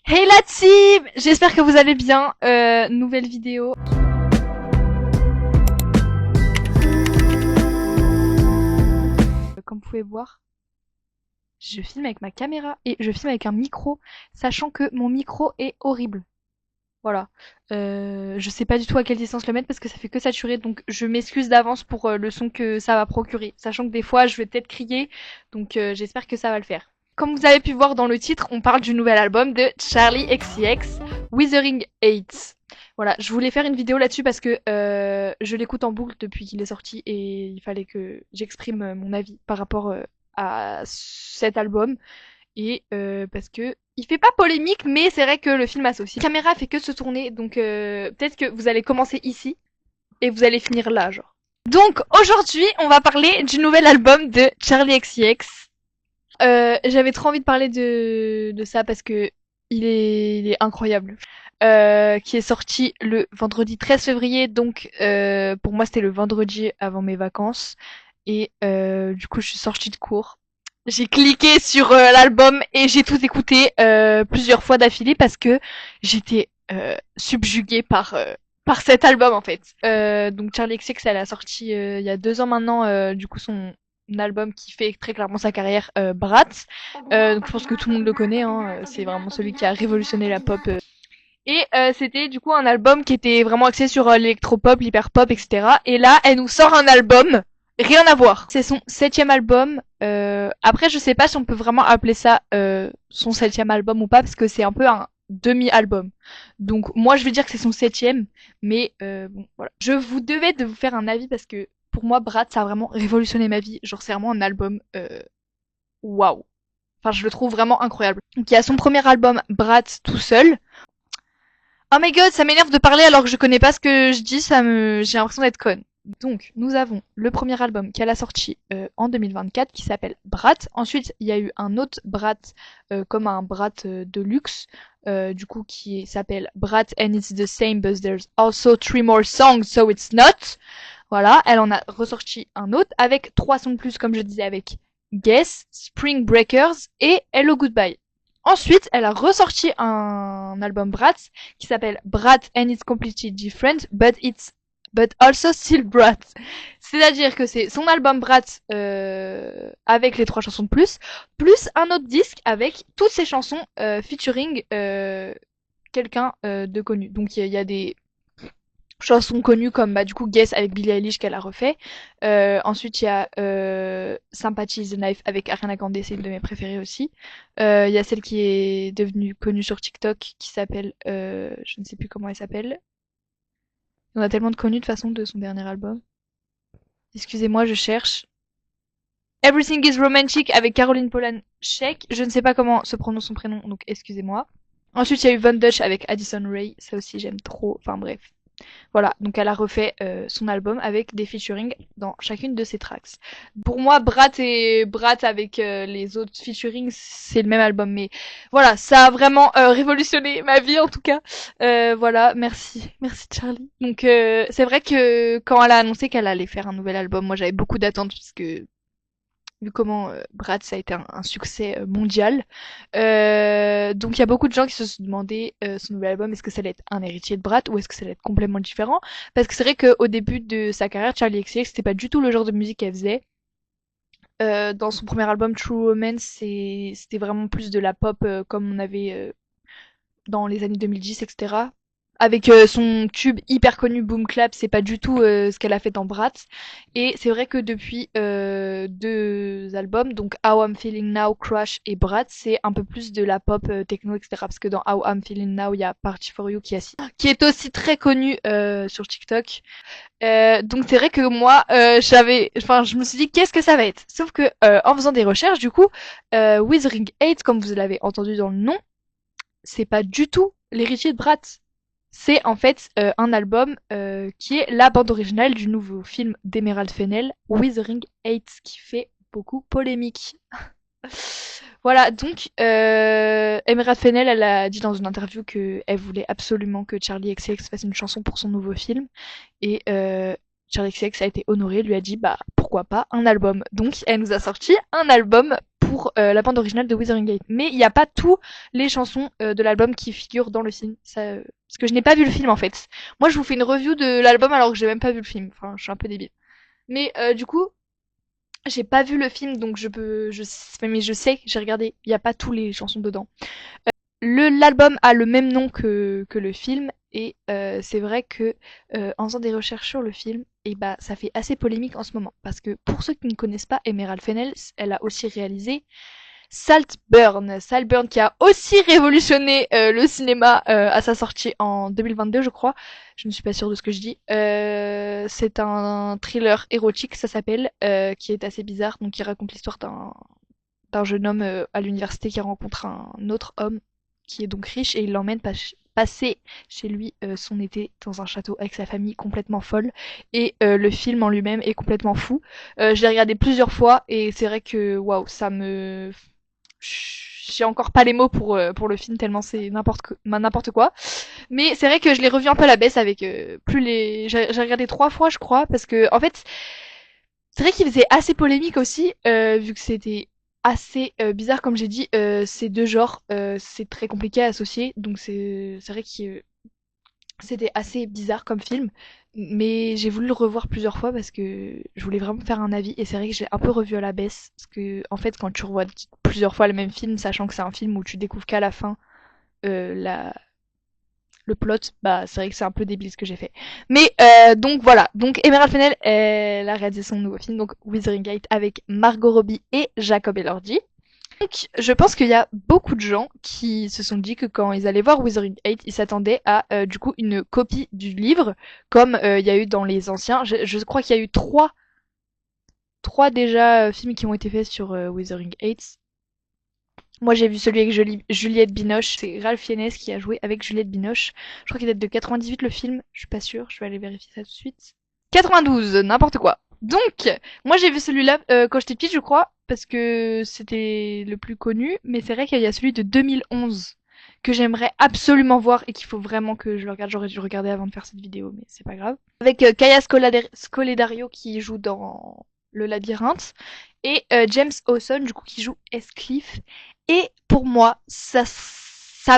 Hey la team! J'espère que vous allez bien. Nouvelle vidéo. Comme vous pouvez voir, je filme avec ma caméra et je filme avec un micro, sachant que mon micro est horrible. Voilà. Je sais pas du tout à quelle distance le mettre parce que ça fait que saturer, donc je m'excuse d'avance pour le son que ça va procurer. Sachant que des fois je vais peut-être crier, donc j'espère que ça va le faire. Comme vous avez pu voir dans le titre, on parle du nouvel album de Charli XCX, Withering Heights. Voilà, je voulais faire une vidéo là-dessus parce que je l'écoute en boucle depuis qu'il est sorti et il fallait que j'exprime mon avis par rapport à cet album et parce que il fait pas polémique, mais c'est vrai que le film associe. La caméra fait que se tourner, donc peut-être que vous allez commencer ici et vous allez finir là, genre. Donc aujourd'hui, on va parler du nouvel album de Charli XCX. J'avais trop envie de parler de ça parce que il est incroyable. Qui est sorti le vendredi 13 février, donc pour moi c'était le vendredi avant mes vacances. Et du coup je suis sortie de cours. J'ai cliqué sur l'album et j'ai tout écouté plusieurs fois d'affilée parce que j'étais subjuguée par cet album en fait. Donc Charli XCX elle a sorti il y a 2 ans maintenant du coup son album qui fait très clairement sa carrière, Bratz. Donc je pense que tout le monde le connaît, hein, c'est vraiment celui qui a révolutionné la pop. Et c'était du coup un album qui était vraiment axé sur l'électropop, l'hyperpop, etc. Et là, elle nous sort un album, rien à voir. C'est son 7e album. Après, je sais pas si on peut vraiment appeler ça son 7e album ou pas, parce que c'est un peu un demi-album. Donc moi, je vais dire que c'est son 7e, mais bon, voilà. Je vous devais de vous faire un avis parce que pour moi, Brat, ça a vraiment révolutionné ma vie. Genre, c'est vraiment un album waouh. Enfin, je le trouve vraiment incroyable. Donc, il y a son premier album, Brat, tout seul. Oh my god, ça m'énerve de parler alors que je connais pas ce que je dis, j'ai l'impression d'être conne. Donc, nous avons le premier album qu'elle a sorti en 2024 qui s'appelle Brat. Ensuite, il y a eu un autre Brat, comme un Brat de luxe, du coup, qui s'appelle Brat and it's the same, but there's also 3 more songs, so it's not. Voilà, elle en a ressorti un autre avec 3 sons de plus, comme je disais, avec Guess, Spring Breakers et Hello Goodbye. Ensuite, elle a ressorti un album Bratz qui s'appelle Brat and it's completely different, but also still Brat. C'est-à-dire que c'est son album Bratz avec les 3 chansons de plus un autre disque avec toutes ses chansons featuring quelqu'un de connu. Donc il y a des chansons connues comme bah du coup Guess avec Billie Eilish qu'elle a refait. Ensuite il y a Sympathy is the Knife avec Ariana Grande, c'est une de mes préférées aussi. Il y a celle qui est devenue connue sur TikTok qui s'appelle je ne sais plus comment elle s'appelle. On a tellement de connues de façon de son dernier album. Excusez-moi, je cherche. Everything is Romantic avec Caroline Polachek. Je ne sais pas comment se prononce son prénom, donc excusez-moi. Ensuite, il y a eu Von Dutch avec Addison Rae. Ça aussi, j'aime trop. Enfin bref. Voilà, donc elle a refait son album avec des featuring dans chacune de ses tracks. Pour moi, Brat avec les autres featuring, c'est le même album, mais voilà, ça a vraiment révolutionné ma vie en tout cas. Voilà, merci Charlie. Donc c'est vrai que quand elle a annoncé qu'elle allait faire un nouvel album, moi j'avais beaucoup d'attentes parce que vu comment Bratz ça a été un succès mondial. Donc il y a beaucoup de gens qui se sont demandé son nouvel album, est-ce que ça allait être un héritier de Bratz ou est-ce que ça allait être complètement différent? Parce que c'est vrai qu'au début de sa carrière, Charli XCX, c'était pas du tout le genre de musique qu'elle faisait. Dans son premier album True Romance, c'était vraiment plus de la pop comme on avait dans les années 2010, etc. Avec son tube hyper connu Boom Clap, c'est pas du tout ce qu'elle a fait dans Bratz. Et c'est vrai que depuis 2 albums, donc How I'm Feeling Now, Crush et Bratz, c'est un peu plus de la pop techno, etc. Parce que dans How I'm Feeling Now, il y a Party for You qui est aussi très connu sur TikTok. Donc c'est vrai que moi, je me suis dit qu'est-ce que ça va être. Sauf que en faisant des recherches, du coup, Withering 8, comme vous l'avez entendu dans le nom, c'est pas du tout l'héritier de Bratz. C'est en fait un album qui est la bande originale du nouveau film d'Emerald Fennell, Withering Heights, qui fait beaucoup polémique. Voilà, donc Emerald Fennell, elle a dit dans une interview que elle voulait absolument que Charli XCX fasse une chanson pour son nouveau film, et Charli XCX a été honorée, lui a dit bah pourquoi pas un album. Donc elle nous a sorti un album pour la bande originale de Wuthering Gate. Mais il n'y a pas tous les chansons de l'album qui figurent dans le film. Parce que je n'ai pas vu le film en fait. Moi je vous fais une review de l'album alors que j'ai même pas vu le film. Enfin, je suis un peu débile. Mais du coup, j'ai pas vu le film donc mais je sais, j'ai regardé, il n'y a pas tous les chansons dedans. L'album a le même nom que le film et c'est vrai que en faisant des recherches sur le film, et bah ça fait assez polémique en ce moment parce que pour ceux qui ne connaissent pas Emerald Fennell, elle a aussi réalisé Saltburn qui a aussi révolutionné le cinéma à sa sortie en 2022 je crois. Je ne suis pas sûre de ce que je dis. C'est un thriller érotique, ça s'appelle, qui est assez bizarre, donc qui raconte l'histoire d'un jeune homme à l'université qui rencontre un autre homme qui est donc riche et il l'emmène passer chez lui son été dans un château avec sa famille complètement folle et le film en lui-même est complètement fou. Je l'ai regardé plusieurs fois et c'est vrai que waouh, j'ai encore pas les mots pour le film tellement c'est n'importe quoi. Mais c'est vrai que je l'ai revu un peu à la baisse avec plus les j'ai regardé 3 fois je crois parce que en fait c'est vrai qu'il faisait assez polémique aussi, vu que c'était assez bizarre, comme j'ai dit, ces deux genres, c'est très compliqué à associer, donc c'est vrai que c'était assez bizarre comme film, mais j'ai voulu le revoir plusieurs fois parce que je voulais vraiment faire un avis, et c'est vrai que j'ai un peu revu à la baisse, parce que en fait quand tu revois plusieurs fois le même film, sachant que c'est un film où tu découvres qu'à la fin la le plot, bah c'est vrai que c'est un peu débile ce que j'ai fait. Mais donc voilà, donc Emerald Fennell, elle a réalisé son nouveau film, donc Wuthering Gate, avec Margot Robbie et Jacob Elordi. Donc je pense qu'il y a beaucoup de gens qui se sont dit que quand ils allaient voir Wuthering Gate, ils s'attendaient à du coup une copie du livre, comme il y a eu dans les anciens. Je crois qu'il y a eu trois déjà films qui ont été faits sur Wuthering Heights. Moi, j'ai vu celui avec Juliette Binoche. C'est Ralph Fiennes qui a joué avec Juliette Binoche. Je crois qu'il date de 98 le film. Je suis pas sûre. Je vais aller vérifier ça tout de suite. 92, n'importe quoi. Donc, moi j'ai vu celui-là quand j'étais petite, je crois, parce que c'était le plus connu. Mais c'est vrai qu'il y a celui de 2011 que j'aimerais absolument voir et qu'il faut vraiment que je le regarde. J'aurais dû le regarder avant de faire cette vidéo, mais c'est pas grave. Avec Kaya Scoledario qui joue dans Le Labyrinthe et James Hawson du coup qui joue Heathcliff. Et pour moi, ça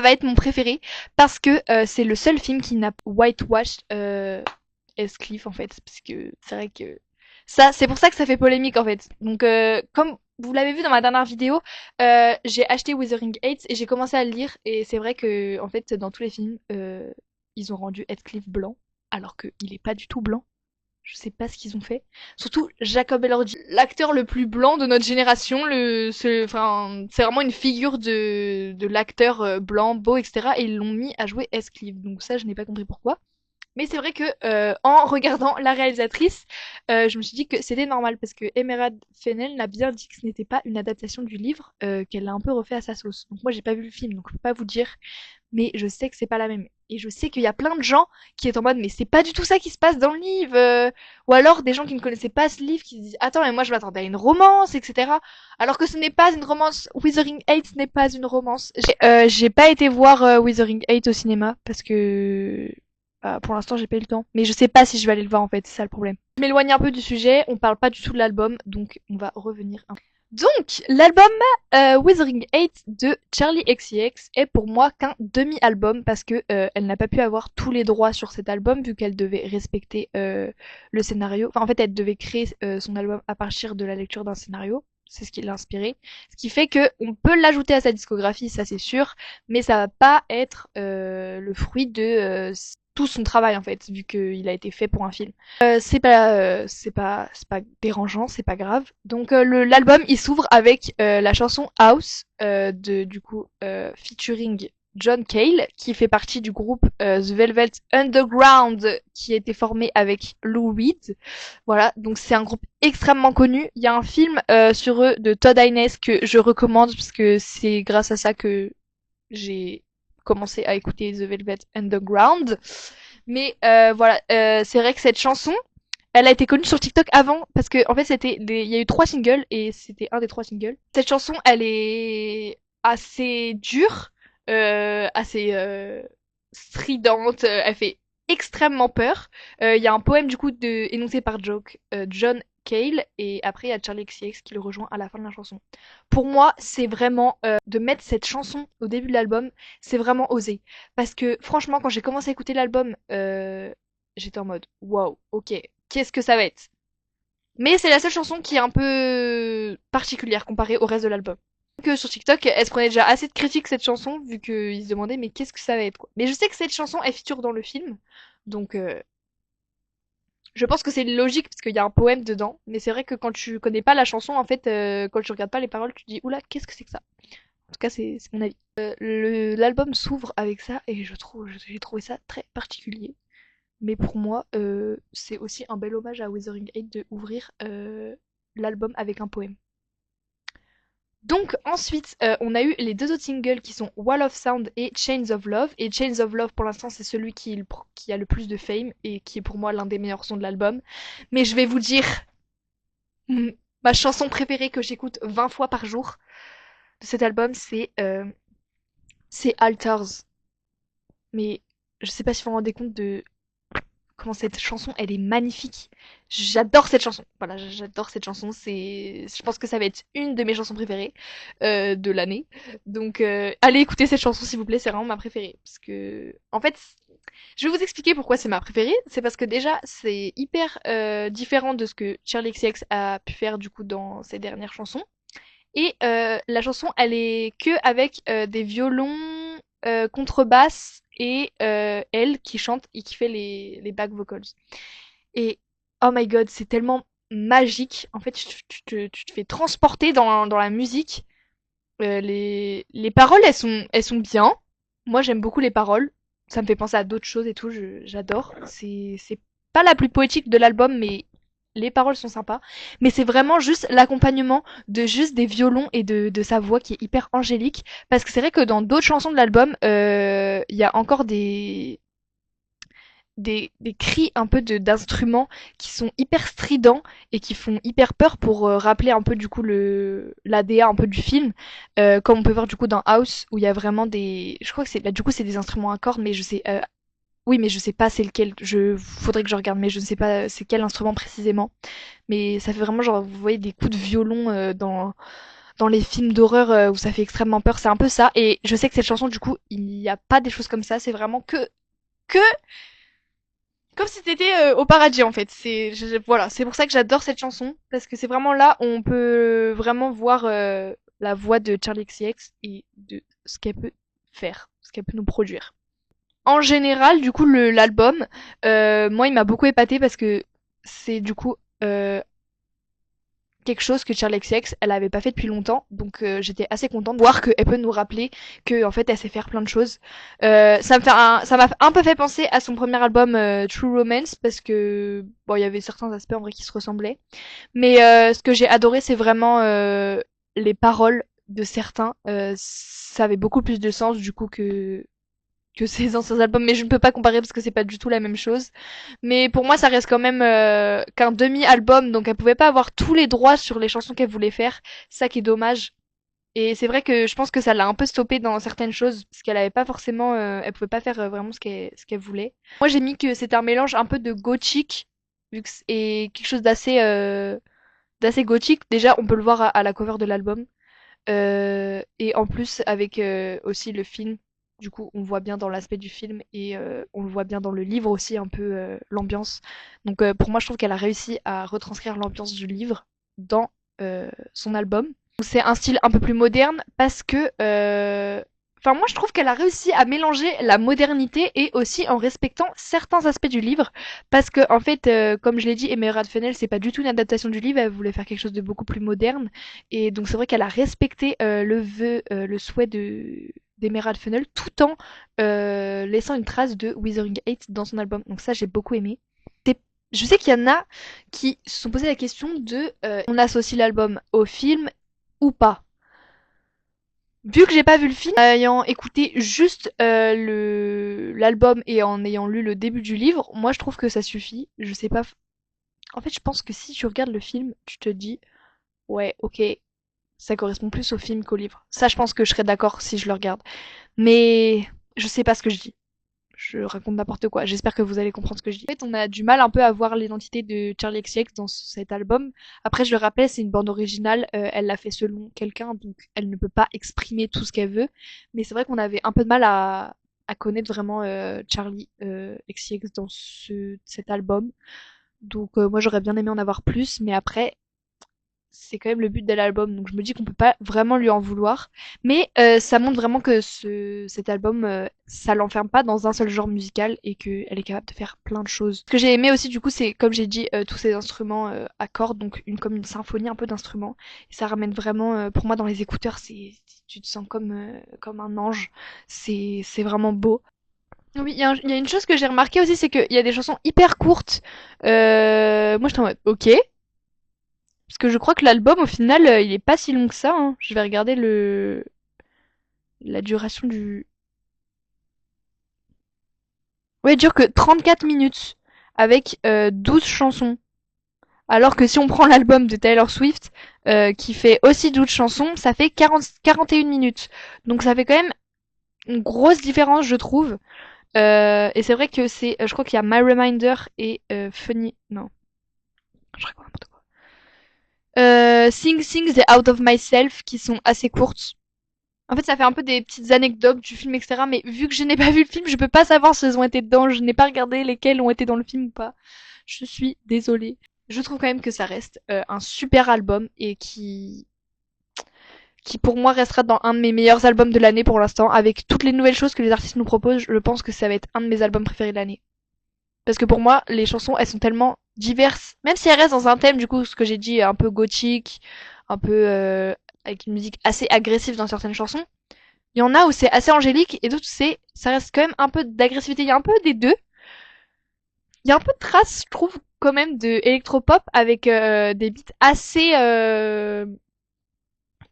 va être mon préféré parce que c'est le seul film qui n'a whitewashed Heathcliff en fait, parce que c'est vrai que ça, c'est pour ça que ça fait polémique en fait. Donc comme vous l'avez vu dans ma dernière vidéo, j'ai acheté Wuthering Heights et j'ai commencé à le lire et c'est vrai que en fait dans tous les films, ils ont rendu Heathcliff blanc alors qu'il est pas du tout blanc. Je sais pas ce qu'ils ont fait. Surtout Jacob Elordi, l'acteur le plus blanc de notre génération. Enfin, c'est vraiment une figure de l'acteur blanc, beau, etc. Et ils l'ont mis à jouer Heathcliff. Donc ça, je n'ai pas compris pourquoi. Mais c'est vrai que en regardant la réalisatrice, je me suis dit que c'était normal parce que Emerald Fennell n'a bien dit que ce n'était pas une adaptation du livre, qu'elle l'a un peu refait à sa sauce. Donc moi j'ai pas vu le film, donc je peux pas vous dire, mais je sais que c'est pas la même. Et je sais qu'il y a plein de gens qui est en mode mais c'est pas du tout ça qui se passe dans le livre, ou alors des gens qui ne connaissaient pas ce livre qui se disent attends mais moi je m'attendais à une romance, etc. Alors que ce n'est pas une romance. Wuthering Heights n'est pas une romance. J'ai pas été voir Wuthering Heights au cinéma parce que pour l'instant, j'ai pas eu le temps. Mais je sais pas si je vais aller le voir en fait, c'est ça le problème. Je m'éloigne un peu du sujet, on parle pas du tout de l'album, donc on va revenir un peu. Donc, l'album Wuthering Heights de Charlie XCX est pour moi qu'un demi-album parce que elle n'a pas pu avoir tous les droits sur cet album vu qu'elle devait respecter le scénario. Enfin, en fait, elle devait créer son album à partir de la lecture d'un scénario. C'est ce qui l'a inspiré. Ce qui fait que on peut l'ajouter à sa discographie, ça c'est sûr, mais ça va pas être le fruit de tout son travail en fait, vu qu'il a été fait pour un film. C'est pas dérangeant, c'est pas grave. Donc l'album il s'ouvre avec la chanson House de du coup featuring John Cale qui fait partie du groupe The Velvet Underground qui a été formé avec Lou Reed. Voilà, donc c'est un groupe extrêmement connu. Il y a un film sur eux de Todd Haynes que je recommande parce que c'est grâce à ça que j'ai commencé à écouter The Velvet Underground. Mais voilà, c'est vrai que cette chanson, elle a été connue sur TikTok avant parce que en fait il y a eu 3 singles et c'était un des 3 singles. Cette chanson, elle est assez dure, assez stridente, elle fait extrêmement peur. Il y a un poème du coup énoncé par John Cale et après il y a Charlie XCX qui le rejoint à la fin de la chanson. Pour moi, c'est vraiment de mettre cette chanson au début de l'album, c'est vraiment osé. Parce que franchement, quand j'ai commencé à écouter l'album, j'étais en mode waouh, ok, qu'est-ce que ça va être? Mais c'est la seule chanson qui est un peu particulière comparée au reste de l'album. Que sur TikTok, elle se prenait déjà assez de critiques cette chanson, vu qu'ils se demandaient mais qu'est-ce que ça va être quoi. Mais je sais que cette chanson est feature dans le film, donc je pense que c'est logique parce qu'il y a un poème dedans. Mais c'est vrai que quand tu connais pas la chanson, en fait, quand tu regardes pas les paroles, tu te dis oula, qu'est-ce que c'est que ça? En tout cas, c'est mon avis. L'album s'ouvre avec ça et j'ai trouvé ça très particulier. Mais pour moi, c'est aussi un bel hommage à Wuthering Heights de ouvrir l'album avec un poème. Donc ensuite, on a eu les deux autres singles qui sont Wall of Sound et Chains of Love. Et Chains of Love, pour l'instant, c'est celui qui a le plus de fame et qui est pour moi l'un des meilleurs sons de l'album. Mais je vais vous dire, ma chanson préférée que j'écoute 20 fois par jour de cet album, c'est Altars. Mais je sais pas si vous vous rendez compte de comment cette chanson, elle est magnifique. J'adore cette chanson. Voilà, j'adore cette chanson. Je pense que ça va être une de mes chansons préférées de l'année. Donc, allez écouter cette chanson s'il vous plaît. C'est vraiment ma préférée. Parce que, en fait, je vais vous expliquer pourquoi c'est ma préférée. C'est parce que déjà, c'est hyper différent de ce que Charlie XCX a pu faire du coup dans ses dernières chansons. Et la chanson, elle est que avec des violons, contrebasse et elle qui chante et qui fait les back vocals. Et oh my god, c'est tellement magique. En fait, tu te fais transporter dans la musique. Les paroles, elles sont bien. Moi, j'aime beaucoup les paroles. Ça me fait penser à d'autres choses et tout. J'adore. C'est pas la plus poétique de l'album, mais les paroles sont sympas. Mais c'est vraiment juste l'accompagnement de juste des violons et de sa voix qui est hyper angélique. Parce que c'est vrai que dans d'autres chansons de l'album, il y a encore des cris un peu d'instruments qui sont hyper stridents et qui font hyper peur pour rappeler un peu du coup l'ADA un peu du film, comme on peut voir du coup dans House où il y a vraiment des, je crois que c'est, bah, du coup c'est des instruments à cordes mais je sais, oui mais je sais pas c'est lequel, faudrait que je regarde mais je ne sais pas c'est quel instrument précisément, mais ça fait vraiment genre vous voyez des coups de violon dans les films d'horreur où ça fait extrêmement peur, c'est un peu ça et je sais que cette chanson du coup il n'y a pas des choses comme ça, c'est vraiment que comme si t'étais au paradis en fait. Voilà, c'est pour ça que j'adore cette chanson parce que c'est vraiment là où on peut vraiment voir la voix de Charlie XCX et de ce qu'elle peut faire, ce qu'elle peut nous produire. En général, du coup, l'album, moi, il m'a beaucoup épaté parce que c'est du coup quelque chose que Charlie XCX elle avait pas fait depuis longtemps, donc j'étais assez contente de voir qu'elle peut nous rappeler que en fait elle sait faire plein de choses. Ça m'a un peu fait penser à son premier album True Romance parce que bon il y avait certains aspects en vrai qui se ressemblaient, mais ce que j'ai adoré c'est vraiment les paroles de certains, ça avait beaucoup plus de sens du coup que ses anciens albums, mais je ne peux pas comparer parce que c'est pas du tout la même chose. Mais pour moi, ça reste quand même qu'un demi-album, donc elle pouvait pas avoir tous les droits sur les chansons qu'elle voulait faire. Ça qui est dommage. Et c'est vrai que je pense que ça l'a un peu stoppé dans certaines choses parce qu'elle avait pas forcément, elle pouvait pas faire vraiment ce qu'elle voulait. Moi, j'ai mis que c'était un mélange un peu de gothique et quelque chose d'assez gothique. Déjà, on peut le voir à la cover de l'album. Et en plus, avec aussi le film, du coup, on voit bien dans l'aspect du film et on le voit bien dans le livre aussi, un peu l'ambiance. Donc pour moi, je trouve qu'elle a réussi à retranscrire l'ambiance du livre dans son album. C'est un style un peu plus moderne parce que enfin moi je trouve qu'elle a réussi à mélanger la modernité et aussi en respectant certains aspects du livre parce que en fait comme je l'ai dit Emerald Fennell c'est pas du tout une adaptation du livre, elle voulait faire quelque chose de beaucoup plus moderne et donc c'est vrai qu'elle a respecté le souhait de d'Emerald Fennell tout en laissant une trace de Wuthering Heights dans son album, donc ça j'ai beaucoup aimé. Je sais qu'il y en a qui se sont posé la question de on associe l'album au film ou pas. Vu que j'ai pas vu le film, ayant écouté juste l'album et en ayant lu le début du livre, moi je trouve que ça suffit. Je sais pas. En fait, je pense que si tu regardes le film, tu te dis ouais, ok, ça correspond plus au film qu'au livre. Ça, je pense que je serais d'accord si je le regarde. Mais je sais pas ce que je dis. je raconte n'importe quoi. J'espère que vous allez comprendre ce que je dis. En fait, on a du mal un peu à voir l'identité de Charlie XCX dans cet album. Après, je le rappelle, c'est une bande originale. Elle l'a fait selon quelqu'un, donc elle ne peut pas exprimer tout ce qu'elle veut. Mais c'est vrai qu'on avait un peu de mal à connaître vraiment Charlie XCX dans cet album. Donc moi, j'aurais bien aimé en avoir plus. Mais après, c'est quand même le but de l'album, donc je me dis qu'on peut pas vraiment lui en vouloir. Mais ça montre vraiment que cet album, ça l'enferme pas dans un seul genre musical et qu'elle est capable de faire plein de choses. Ce que j'ai aimé aussi, du coup, c'est, comme j'ai dit, tous ces instruments à cordes, donc comme une symphonie un peu d'instruments. Et ça ramène vraiment, pour moi, dans les écouteurs, tu te sens comme un ange. C'est vraiment beau. Oui, il y a une chose que j'ai remarqué aussi, c'est qu'il y a des chansons hyper courtes. Moi, j'étais en mode, ok. Parce que je crois que l'album, au final, il est pas si long que ça, hein. Je vais regarder la duration du... Ouais, il dure que 34 minutes, avec 12 chansons. Alors que si on prend l'album de Taylor Swift, qui fait aussi 12 chansons, ça fait 41 minutes. Donc ça fait quand même une grosse différence, je trouve. Et c'est vrai que je crois qu'il y a My Reminder et Funny... Non, je raconte n'importe quoi. Sing Sing the Out of Myself, qui sont assez courtes. En fait, ça fait un peu des petites anecdotes du film, etc. Mais vu que je n'ai pas vu le film, je peux pas savoir si elles ont été dedans. Je n'ai pas regardé lesquelles ont été dans le film ou pas. Je suis désolée. Je trouve quand même que ça reste un super album et qui pour moi restera dans un de mes meilleurs albums de l'année pour l'instant. Avec toutes les nouvelles choses que les artistes nous proposent, je pense que ça va être un de mes albums préférés de l'année. Parce que pour moi, les chansons, elles sont tellement diverses. Même si elles restent dans un thème, du coup, ce que j'ai dit, un peu gothique, un peu avec une musique assez agressive dans certaines chansons. Il y en a où c'est assez angélique et d'autres ça reste quand même un peu d'agressivité. Il y a un peu des deux. Il y a un peu de traces, je trouve, quand même de électropop avec des beats assez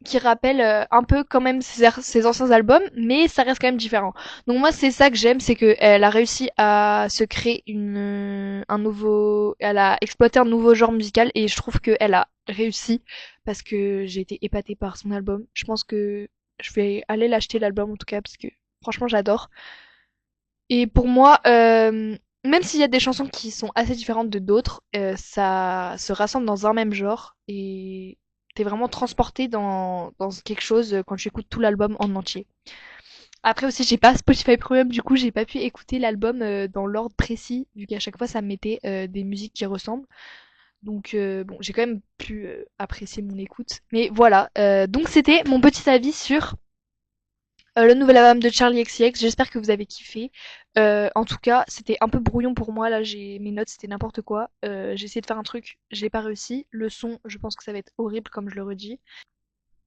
qui rappellent un peu quand même ses anciens albums, mais ça reste quand même différent. Donc moi c'est ça que j'aime, c'est qu'elle a réussi à se créer elle a exploité un nouveau genre musical et je trouve qu'elle a réussi parce que j'ai été épatée par son album. Je pense que je vais aller l'acheter l'album en tout cas parce que franchement j'adore. Et pour moi, même s'il y a des chansons qui sont assez différentes de d'autres, ça se rassemble dans un même genre et t'es vraiment transporté dans quelque chose quand tu écoutes tout l'album en entier. Après aussi, j'ai pas Spotify Premium, du coup, j'ai pas pu écouter l'album dans l'ordre précis, vu qu'à chaque fois, ça me mettait des musiques qui ressemblent. Donc bon, j'ai quand même pu apprécier mon écoute. Mais voilà, donc c'était mon petit avis sur le nouvel album de Charlie XCX. J'espère que vous avez kiffé. En tout cas, c'était un peu brouillon pour moi. Là, j'ai mes notes, c'était n'importe quoi. J'ai essayé de faire un truc, j'ai pas réussi. Le son, je pense que ça va être horrible, comme je le redis.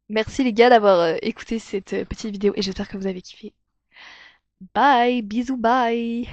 Merci les gars d'avoir écouté cette petite vidéo et j'espère que vous avez kiffé. Bye, bisous, bye.